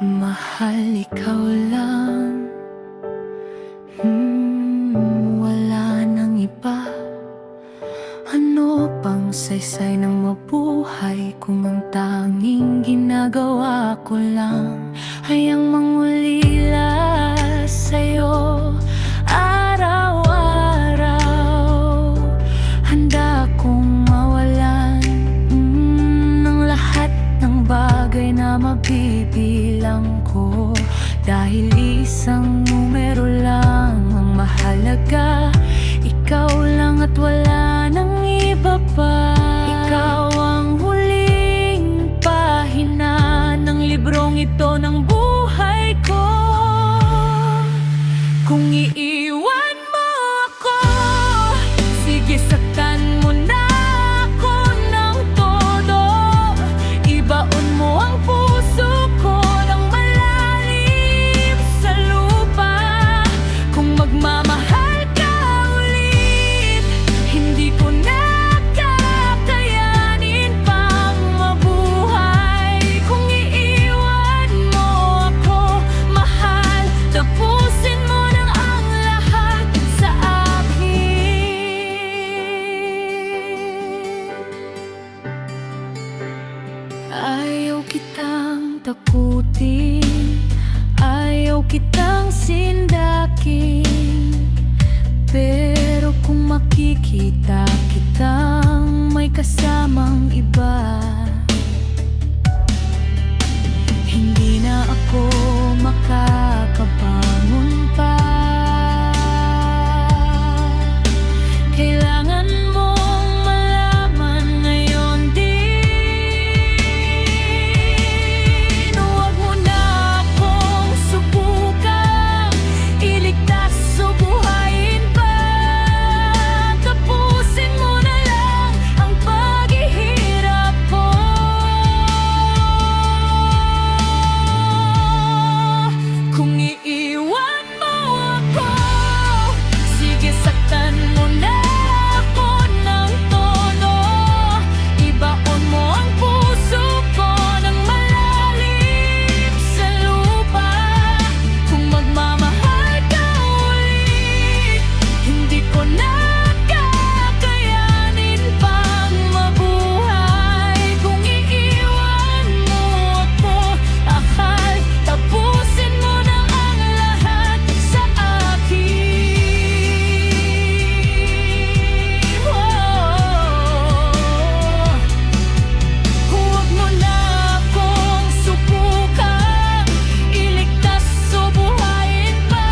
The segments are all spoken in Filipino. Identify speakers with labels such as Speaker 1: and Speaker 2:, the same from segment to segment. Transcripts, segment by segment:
Speaker 1: Mahal, ikaw lang. Wala nang iba. Ano pang saysay ng mabuhay kung ang tanging ginagawa ko lang ay ang mangulila sa'yo araw-araw. Handa kong mawalan ng lahat ng bagay na mabibilang ko, dahil isang numero lang ang mahalaga. Ikaw lang at wala nang iba pa. Ikaw ang huling pahina ng librong ito ng buhay ko. Kung iiwan mo ako, sige saktan mo na ako ng todo. Ibaon mo ang puso ko ng malalim sa lupa. Kung magmamahal ka ulit, hindi ko na kakayanin pang mabuhay. Kung iiwan mo ako, mahal, tapusin mo na ang lahat sa akin. Ayaw kitang takutin, ayaw kitang sindakin, pero kung makikita kitang may kasamang iba, hindi na ako makakabangon pa. Kailangan mong malaman ngayon din. Huwag mo na akong subukang iligtas o buhayin pa. Tapusin mo na lang ang paghihirap ko. Kung iiwan mo ako, sige saktan mo na ako ng todo. Ibaon mo ang puso ko ng malalim sa lupa. Kung magmamahal ka ulit, hindi ko na kakayanin pang mabuhay. Kung iiwan mo ako, akal, tapusin mo na ang lahat sa akin. Huwag mo na akong subukang iligtas o buhayin pa.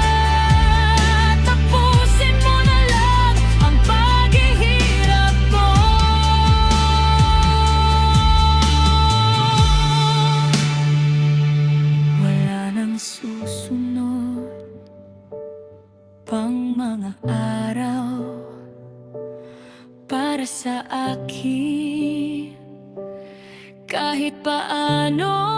Speaker 1: Tapusin mo na lang ang paghihirap ko. Wala nang susunod pang mga araw para sa akin. Kahit paano